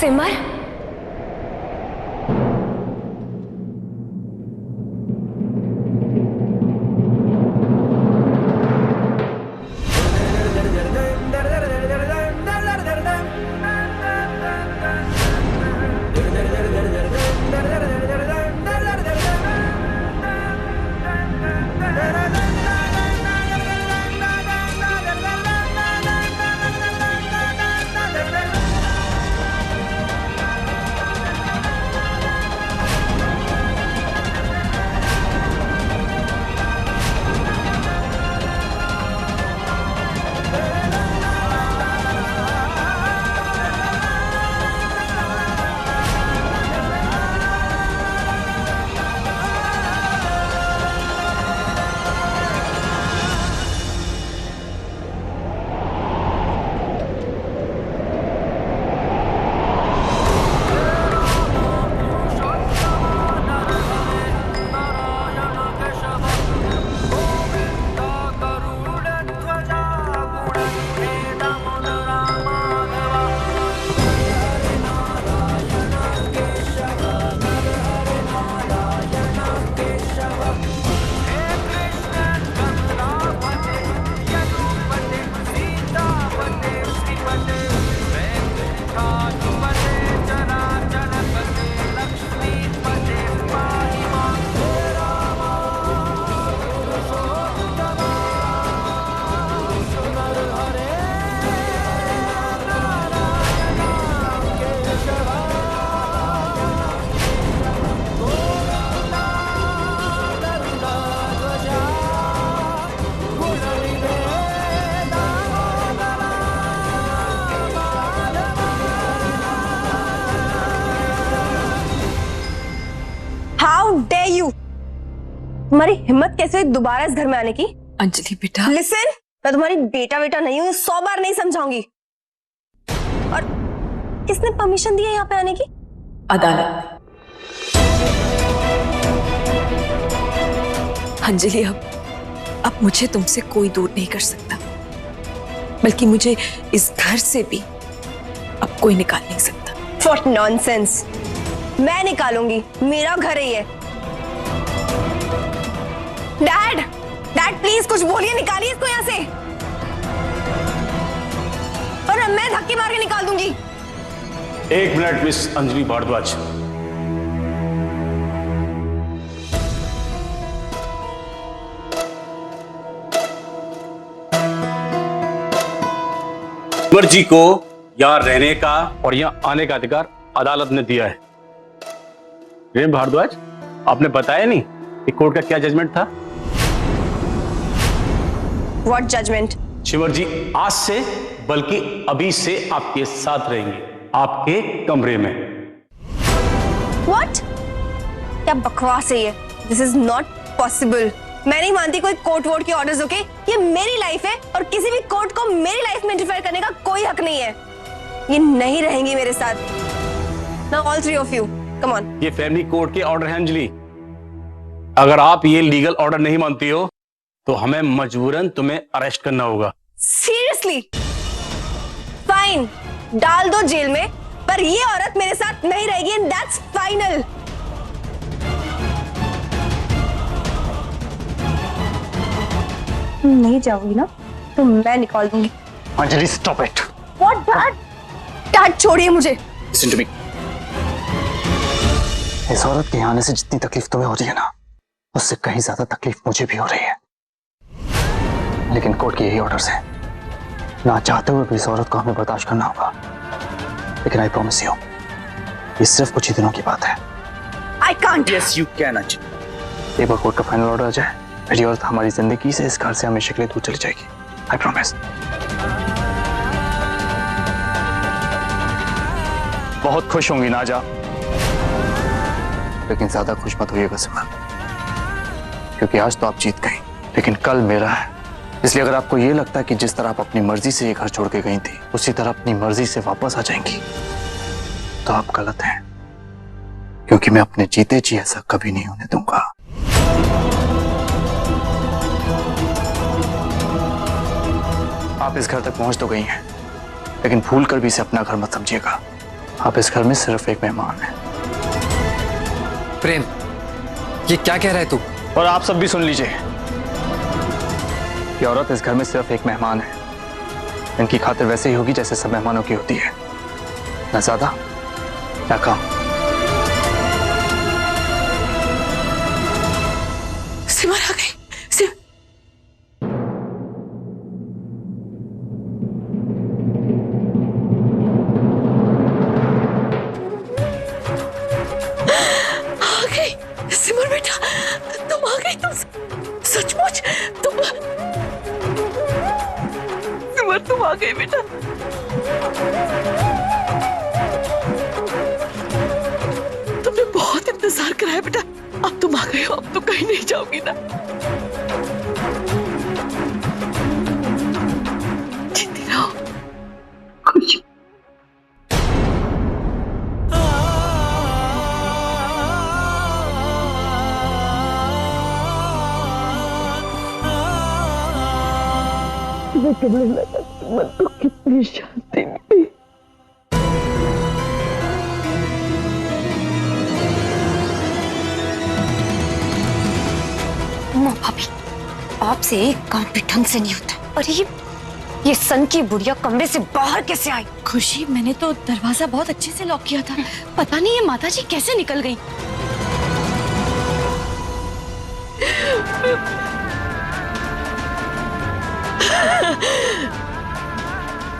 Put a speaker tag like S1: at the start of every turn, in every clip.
S1: सिमर, तुम्हारी हिम्मत कैसे हुई दोबारा इस घर में आने की?
S2: अंजलि बेटा,
S1: लिसन, मैं तुम्हारी बेटा बेटा नहीं हूँ, 100 बार नहीं समझाऊंगी। और किसने परमिशन दी है यहाँ पे आने की?
S2: अदालत। अंजलि, अब मुझे तुमसे कोई दूर नहीं कर सकता, बल्कि मुझे इस घर से भी अब कोई निकाल नहीं सकता।
S1: What nonsense! मैं निकालूंगी, मेरा घर है ये। डैड, डैड प्लीज कुछ बोलिए, निकालिए इसको यहाँ से, और मैं धक्के मार के निकाल दूंगी।
S3: 1 मिनट मिस अंजलि भारद्वाज। सिमर जी को यहाँ रहने का और यहाँ आने का अधिकार अदालत ने दिया है। प्रेम भारद्वाज, आपने बताया नहीं कि कोर्ट का क्या जजमेंट था?
S1: What judgement?
S3: सिमर जी आज से बल्कि अभी से आपके साथ रहेंगे, आपके कमरे में।
S1: व्हाट? क्या बकवास है ये? This is not possible. मैं नहीं मानती कोई कोर्ट वोर्ट के ऑर्डर्स होके। ये मेरी लाइफ है और किसी भी कोर्ट को मेरी लाइफ में इंटरफेयर करने का कोई हक नहीं है। ये नहीं रहेंगी मेरे साथ। Now all 3 of you come on.
S3: ये फैमिली कोर्ट के ऑर्डर है अंजलि। अगर आप ये लीगल ऑर्डर नहीं मानती हो तो हमें मजबूरन तुम्हें अरेस्ट करना होगा।
S1: सीरियसली? फाइन, डाल दो जेल में, पर ये औरत मेरे साथ नहीं रहेगी एंड दैट्स फाइनल। नहीं जाओगी ना तो मैं निकाल दूंगी।
S3: Anjali stop it.
S1: What dad? Dad छोड़िए मुझे।
S3: Listen to me.
S4: इस औरत के आने से जितनी तकलीफ तुम्हें हो रही है ना, उससे कहीं ज्यादा तकलीफ मुझे भी हो रही है। लेकिन कोर्ट के यही ऑर्डर्स हैं, ना चाहते हुए भी इस औरत को हमें बर्दाश्त करना होगा। लेकिन आई प्रॉमिस यू, ये सिर्फ कुछ ही दिनों की बात है।
S1: I can't.
S4: Yes you can Anjali. एक बार कोर्ट का फाइनल ऑर्डर आ जाए, फिर ये औरत हमारी जिंदगी से, इस घर से हमेशा के लिए दूर चली जाएगी। I promise. बहुत खुश होंगी नाजा, लेकिन ज्यादा खुश मत होइएगा सिमर, क्योंकि आज तो आप जीत गई, लेकिन कल मेरा है। इसलिए अगर आपको ये लगता है कि जिस तरह आप अपनी मर्जी से ये घर छोड़ के गई थी, उसी तरह अपनी मर्जी से वापस आ जाएंगी, तो आप गलत हैं। क्योंकि मैं अपने जीते जी ऐसा कभी नहीं होने दूंगा। आप इस घर तक पहुंच तो गई हैं, लेकिन भूल कर भी इसे अपना घर मत समझिएगा। आप इस घर में सिर्फ एक मेहमान हैं।
S5: प्रेम, ये क्या कह रहा है तू?
S4: और आप सब भी सुन लीजिए, ये औरत इस घर में सिर्फ एक मेहमान है। इनकी खातिर वैसे ही होगी जैसे सब मेहमानों की होती है, न ज्यादा न कम।
S2: सिमर आ गई। सिमर आ गई। सिमर बेटा, तुम आ गई। तुम सचमुच तुम सिमर, तुम आ गई बेटा। तुमने बहुत इंतजार कराया बेटा, अब तुम आ गए हो, अब तो कहीं नहीं जाओगी ना। जीती रहो, खुश। करने लगा मन को कितनी शांति मिली।
S1: भाभी, आपसे एक काम भी ढंग से नहीं होता। और ये सन की बुढ़िया कमरे से बाहर कैसे आई?
S6: खुशी, मैंने तो दरवाजा बहुत अच्छे से लॉक किया था, पता नहीं ये माताजी कैसे निकल गई।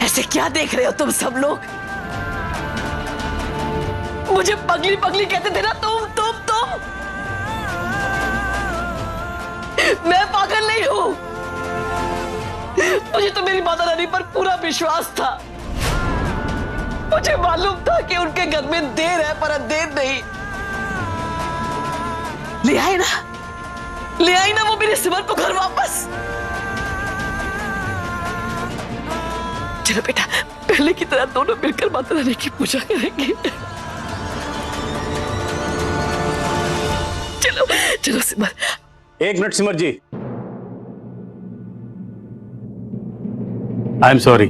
S2: ऐसे क्या देख रहे हो तुम सब लोग? मुझे पगली पगली कहते थे ना तुम। मैं पागल नहीं हूं, मुझे तो मेरी माता रानी पर पूरा विश्वास था। मुझे मालूम था कि उनके घर में देर है पर अंधेर नहीं। ले आई ना वो मेरे सिमर को घर वापस। चलो बेटा, पहले की तरह दोनों मिलकर माता रानी की पूजा करेंगे। चलो चलो सिमर।
S3: एक minute Simar ji, I am sorry,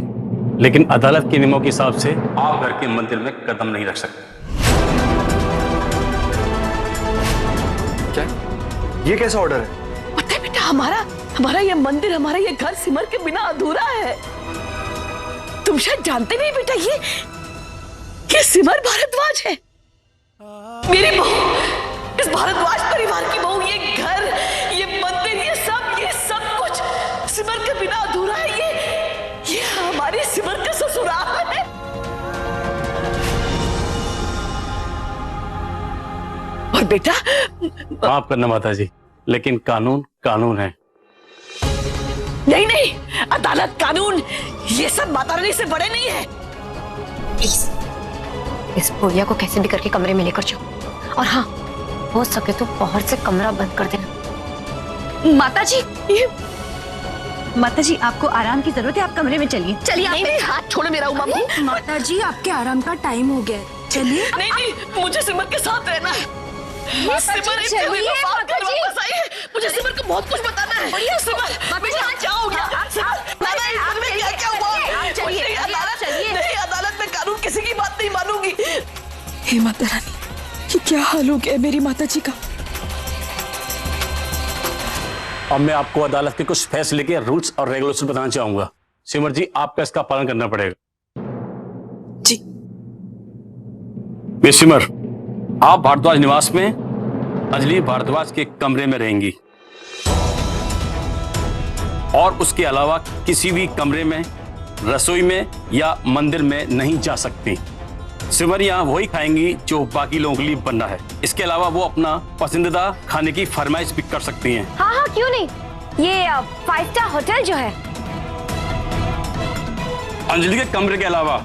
S3: लेकिन अदालत के नियमों के हिसाब से आप घर के मंदिर में कदम नहीं रख सकते।
S4: क्या ये कैसा ऑर्डर है?
S2: पता है बेटा, हमारा ये मंदिर, हमारा ये घर सिमर के बिना अधूरा है। तुम शायद जानते नहीं बेटा, ये सिमर भारद्वाज है, मेरी बहू, इस भारद्वाज परिवार की बहू। ये घर, ये मंदिर, ये सब कुछ सिमर के बिना अधूरा है। ये हमारी सिमर का ससुराल है। और बेटा,
S3: माफ करना माता जी, लेकिन कानून कानून है।
S2: नहीं, अदालत, कानून, ये सब माता रानी से बड़े नहीं है।
S1: प्लीज इस बुढ़िया को कैसे भी करके कमरे में लेकर जाओ, और हाँ, हो सके तो बाहर से कमरा बंद कर देना।
S6: माता जी आपको आराम की जरूरत है, आप कमरे में चलिए।
S2: चलिए नहीं, हाथ छोड़ो मेरा उमा को।
S6: माता जी आपके आराम का टाइम हो गया है, चलिए।
S2: नहीं, मुझे सिमर के साथ रहना है। सिमर इतने हुए तो बात घर वापस आई है। मुझे सिमर को बहुत कुछ बताना है। सिमर, बेटा क्या हो गया? क्या हुआ? नहीं, अदालत में कानून किसी की बात नहीं मानूंगी। हे माता रानी, ये क्या हाल हो गया मेरी माता जी का?
S3: अब मैं आपको अदालत के कुछ फैसले के रूल्स और रेगुलेशन बताना चाहूंगा। सिमर जी, आपका इसका पालन करना पड़ेगा।
S2: जी।
S3: मिस सिमर, आप भारद्वाज निवास में अंजलि भारद्वाज के कमरे में रहेंगी, और उसके अलावा किसी भी कमरे में, रसोई में या मंदिर में नहीं जा सकती। सिमर यहाँ वही खाएंगी जो बाकी लोगों के लिए बनना है। इसके अलावा वो अपना पसंदीदा खाने की फरमाइश भी कर सकती हैं।
S1: हाँ, क्यों नहीं, ये 5 स्टार होटल जो है।
S3: अंजलि के कमरे के अलावा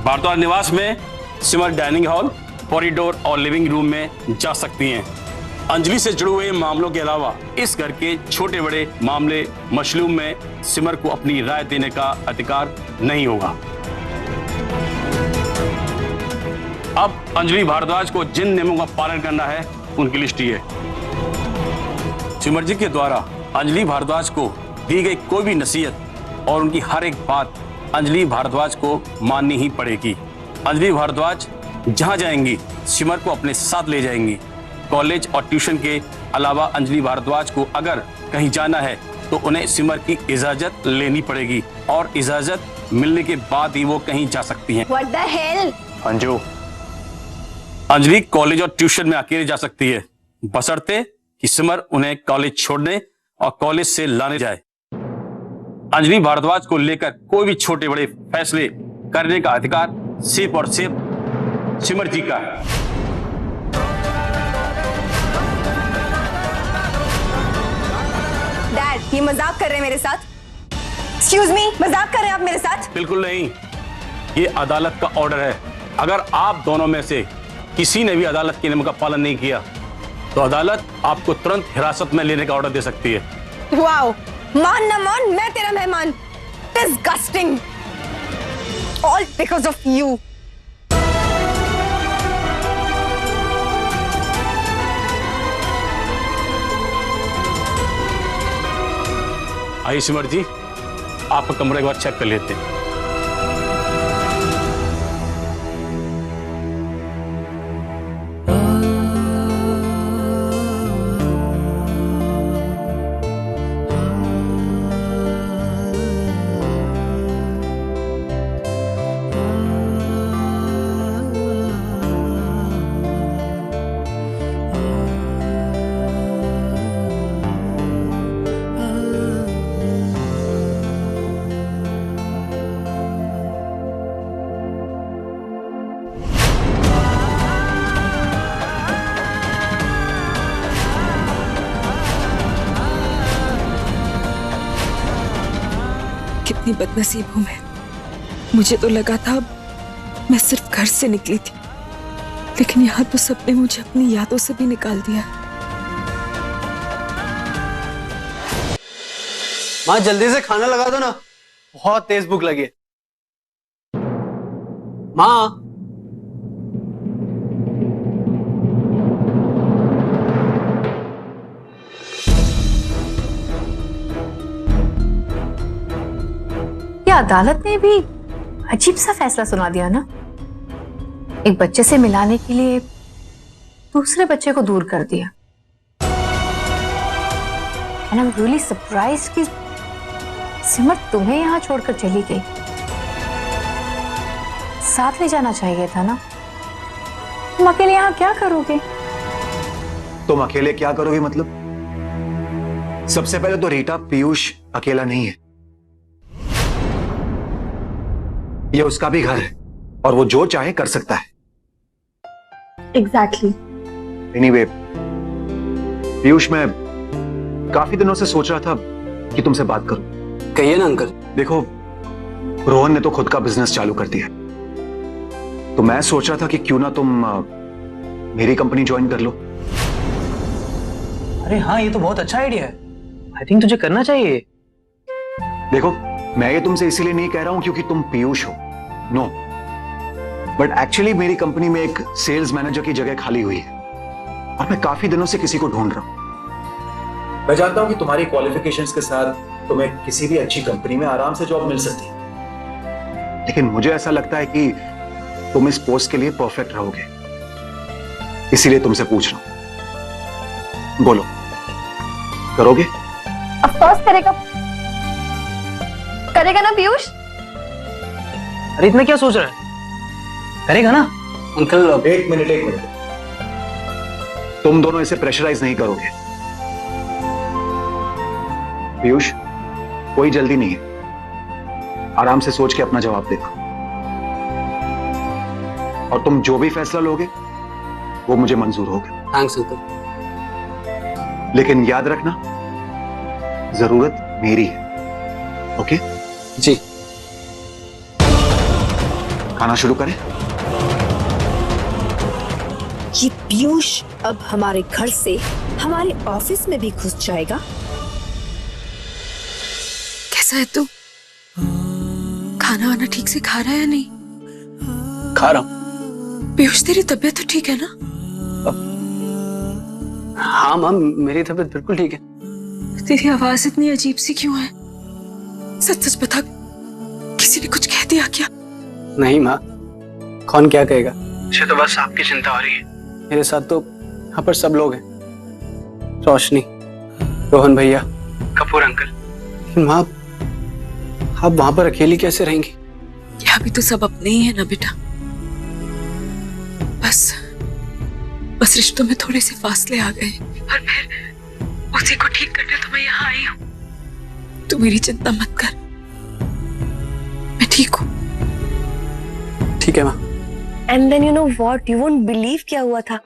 S3: भारद्वाज निवास में सिमर डाइनिंग हॉल, कॉरिडोर और लिविंग रूम में जा सकती हैं। अंजलि से जुड़े हुए मामलों के अलावा इस घर के छोटे बड़े मामले मशलूम में सिमर को अपनी राय देने का अधिकार नहीं होगा। अब अंजलि भारद्वाज को जिन नियमों का पालन करना है उनकी लिस्ट ये है। सिमर जी के द्वारा अंजलि भारद्वाज को दी गई कोई भी नसीहत और उनकी हर एक बात अंजलि भारद्वाज को माननी ही पड़ेगी। अंजलि भारद्वाज जहां जाएंगी सिमर को अपने साथ ले जाएंगी। कॉलेज और ट्यूशन के अलावा अंजलि भारद्वाज को अगर कहीं जाना है तो उन्हें सिमर की इजाजत लेनी पड़ेगी और इजाजत मिलने के बाद ही वो कहीं जा सकती हैं।
S1: What the hell?
S4: Anju,
S3: Anjali college और ट्यूशन में अकेले जा सकती है बशर्ते कि सिमर उन्हें कॉलेज छोड़ने और कॉलेज से लाने जाए। अंजलि भारद्वाज को लेकर कोई भी छोटे बड़े फैसले करने का अधिकार सिर्फ और सिर्फ सिमर जी का है।
S1: डैड, ये मजाक कर रहे हैं मेरे साथ? एक्सक्यूज मी, मजाक कर रहे हैं आप मेरे साथ?
S3: बिल्कुल नहीं, ये अदालत का ऑर्डर है। अगर आप दोनों में से किसी ने भी अदालत के नियम का पालन नहीं किया तो अदालत आपको तुरंत हिरासत में लेने का ऑर्डर दे सकती है।
S1: वाओ, मान ना मान मैं तेरा मेहमान। Disgusting, all because of you.
S3: आइए सिमर जी, आपका कमरा एक बार चेक कर लेते हैं।
S7: कितनी बदनसीब हूं मैं। मुझे तो लगा था मैं सिर्फ घर से निकली थी, लेकिन यहाँ तो सबने मुझे अपनी यादों से भी निकाल दिया।
S8: माँ जल्दी से खाना लगा दो ना, बहुत तेज भूख लगी है। माँ
S6: अदालत ने भी अजीब सा फैसला सुना दिया ना। एक बच्चे से मिलाने के लिए दूसरे बच्चे को दूर कर दिया। And I'm really surprised कि सिमर तुम्हें यहाँ छोड़कर चली गई। साथ ले जाना चाहिए था ना। तुम अकेले यहाँ क्या करोगे?
S4: तुम अकेले क्या करोगे मतलब? सबसे पहले तो रीटा पीयूष अकेला नहीं है, ये उसका भी घर है और वो जो चाहे कर सकता है।
S6: Exactly.
S4: Anyway, पीयूष, मैं काफी दिनों से सोच रहा था कि तुमसे बात करूं।
S8: कहिए ना अंकल।
S4: देखो, रोहन ने तो खुद का बिजनेस चालू कर दिया, तो मैं सोच रहा था कि क्यों ना तुम मेरी कंपनी ज्वाइन कर लो।
S8: अरे हाँ, ये तो बहुत अच्छा आइडिया है। आई थिंक तुझे करना चाहिए।
S4: देखो, मैं ये तुमसे इसीलिए नहीं कह रहा हूं क्योंकि तुम पीयूष हो, नो, बट एक्चुअली मेरी कंपनी में एक सेल्स मैनेजर की जगह खाली हुई है और मैं काफी दिनों से किसी को ढूंढ रहा हूं। मैं जानता हूं कि तुम्हारी क्वालिफिकेशंस के साथ तुम्हें किसी भी अच्छी कंपनी में आराम से जॉब मिल सकती है, लेकिन मुझे ऐसा लगता है कि तुम इस पोस्ट के लिए परफेक्ट रहोगे, इसीलिए तुमसे पूछ रहा हूं। बोलो, करोगे?
S1: ऑफ कोर्स करेगा ना पीयूष?
S8: अरे इतना क्या सोच रहा है, करेगा ना अंकल।
S4: एक मिनट, तुम दोनों इसे प्रेशराइज नहीं करोगे। पीयूष, कोई जल्दी नहीं है, आराम से सोच के अपना जवाब देखो और तुम जो भी फैसला लोगे वो मुझे मंजूर होगा।
S8: Thanks uncle.
S4: लेकिन याद रखना, जरूरत मेरी है, ओके?
S8: जी।
S4: खाना शुरू करें?
S9: ये पीयूष अब हमारे घर से हमारे ऑफिस में भी घुस जाएगा।
S7: कैसा है तू? खाना वाना ठीक से खा रहा है या नहीं?
S8: खा रहा हूं।
S7: पीयूष, तेरी तबीयत तो ठीक है ना?
S8: हाँ माँ, मेरी तबीयत बिल्कुल ठीक है।
S7: तेरी आवाज इतनी अजीब सी क्यों है? सच सच बता, किसी ने कुछ कह दिया क्या?
S8: नहीं माँ, कौन क्या कहेगा, मुझे तो बस आपकी चिंता हो रही है। मेरे साथ तो यहाँ पर सब लोग हैं, रोशनी, रोहन भैया, कपूर अंकल। लेकिन माँ, आप वहां पर अकेली कैसे रहेंगी?
S7: यहाँ भी तो सब अपने ही है ना बेटा। बस रिश्तों में थोड़े से फासले आ गए और फिर उसी को ठीक करने तो मैं यहाँ आई हूँ। तू मेरी चिंता मत कर, मैं ठीक हूँ।
S8: ठीक है माँ।
S1: And then you know what, you won't believe क्या हुआ था।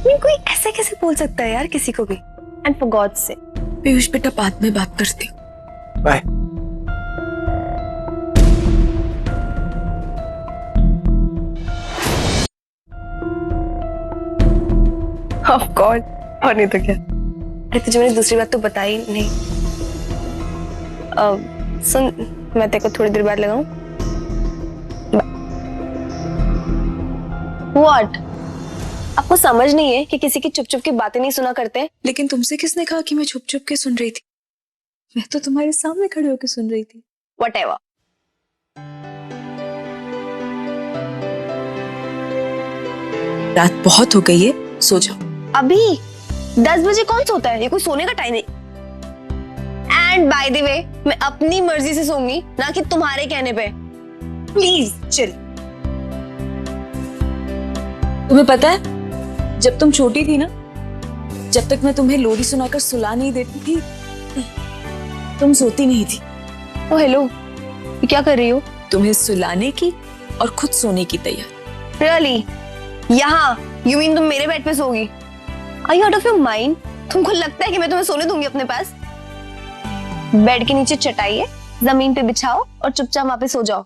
S1: कोई ऐसे कैसे बोल सकता है यार किसी को भी। एंड फॉर गॉड से
S7: पीयूष बेटा, बाद में बात करती हूँ।
S8: बाय।
S1: ऑफ गॉड, और नहीं तो क्या। अरे तुझे मैंने दूसरी बात तो बताई नहीं। सुन, मैं तेरे को थोड़ी देर बाद लगाऊं। व्हाट? आपको समझ नहीं है कि किसी की चुप चुप की बातें नहीं सुना करते?
S7: लेकिन तुमसे किसने कहा कि मैं छुप छुप के सुन रही थी? मैं तो तुम्हारे सामने खड़े होकर सुन रही थी।
S1: Whatever.
S7: रात बहुत हो गई है, सो जाओ।
S1: अभी 10 बजे कौन सोता है? ये कोई सोने का टाइम है? एंड बाय द वे, मैं अपनी मर्जी से सोऊंगी, ना कि तुम्हारे कहने पे। Please chill.
S7: तुम्हें पता है, जब तुम छोटी थी ना, जब तक मैं तुम्हें लोरी सुनाकर सुला नहीं देती थी, तुम सोती नहीं थी।
S1: ओ हेलो, ये क्या कर रही हो?
S7: तुम्हें सुलाने की और खुद सोने की तैयारी।
S1: रियली? यहाँ? यू मीन तुम मेरे बेड पे सोगी? Are you out of your mind? तुमको लगता है कि मैं तुम्हें सोने दूंगी अपने पास? बेड के नीचे चटाई है, जमीन पे बिछाओ और चुपचाप वहां पे सो जाओ।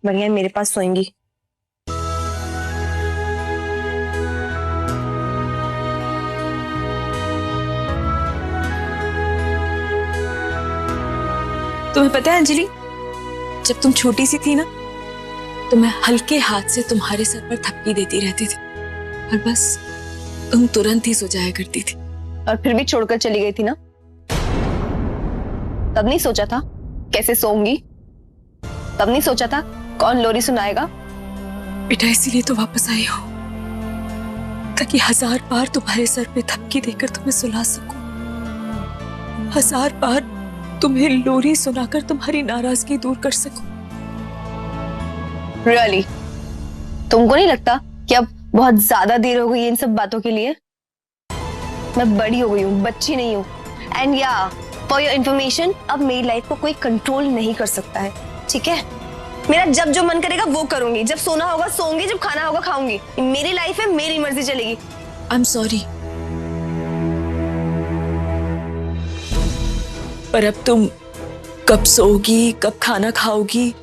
S1: बढ़िया मेरे पास सोएंगी।
S7: तुम्हें पता है अंजलि, जब तुम छोटी सी थी ना, तो मैं हल्के हाथ से तुम्हारे सर पर थप्पी देती रहती थी और बस तुम तुरंत ही सो जाया करती थी।
S1: और फिर भी छोड़कर चली गई थी ना? तब नहीं सोचा था कैसे सोऊंगी? तब नहीं सोचा था कौन लोरी सुनाएगा?
S7: बेटा, इसीलिए तो वापस आई हूं, ताकि 1000 बार तुम्हारे सर पे थपकी देकर तुम्हें सुला सकूं, 1000 बार तुम्हें लोरी सुनाकर तुम्हारी नाराजगी दूर कर सकूं।
S1: रियली? तुमको नहीं लगता कि अब बहुत ज्यादा देर हो गई है इन सब बातों के लिए? मैं बड़ी हो गई हूँ, बच्ची नहीं हूँ। एंड या फॉर योर इन्फॉर्मेशन, अब मेरी लाइफ को कोई कंट्रोल नहीं कर सकता है, ठीक है? मेरा जब जो मन करेगा वो करूंगी, जब सोना होगा सोऊंगी, जब खाना होगा खाऊंगी। मेरी लाइफ है, मेरी मर्जी चलेगी।
S7: आई एम सॉरी, पर अब तुम कब सोओगी, कब खाना खाओगी,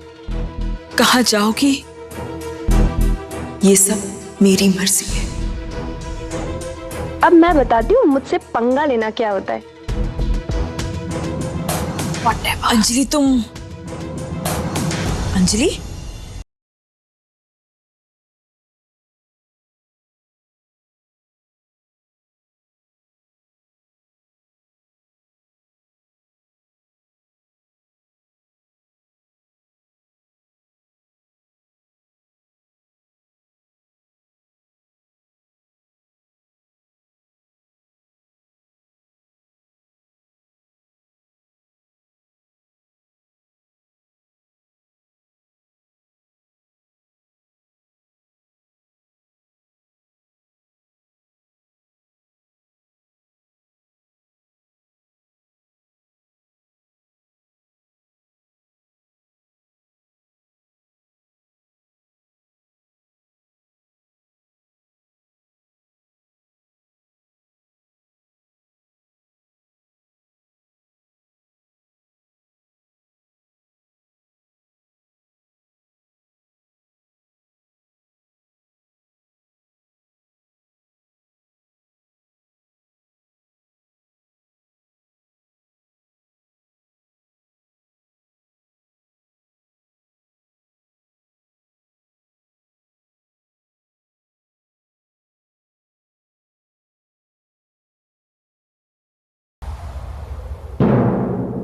S7: कहाँ जाओगी, ये सब मेरी मर्जी है।
S1: अब मैं बताती हूँ मुझसे पंगा लेना क्या होता है।
S7: अंजलि, तुम अंजलि,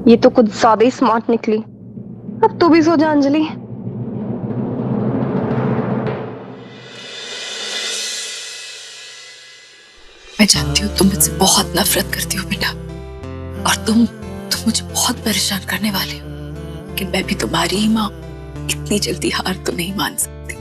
S1: ये तो कुछ ज्यादा ही स्मार्ट निकली। अब तू भी सो जा अंजलि।
S7: जानती हूँ तुम मुझसे बहुत नफरत करती हो बेटा, और तुम मुझे बहुत परेशान करने वाले हो, लेकिन मैं भी तुम्हारी ही माँ, इतनी जल्दी हार तो नहीं मान सकती।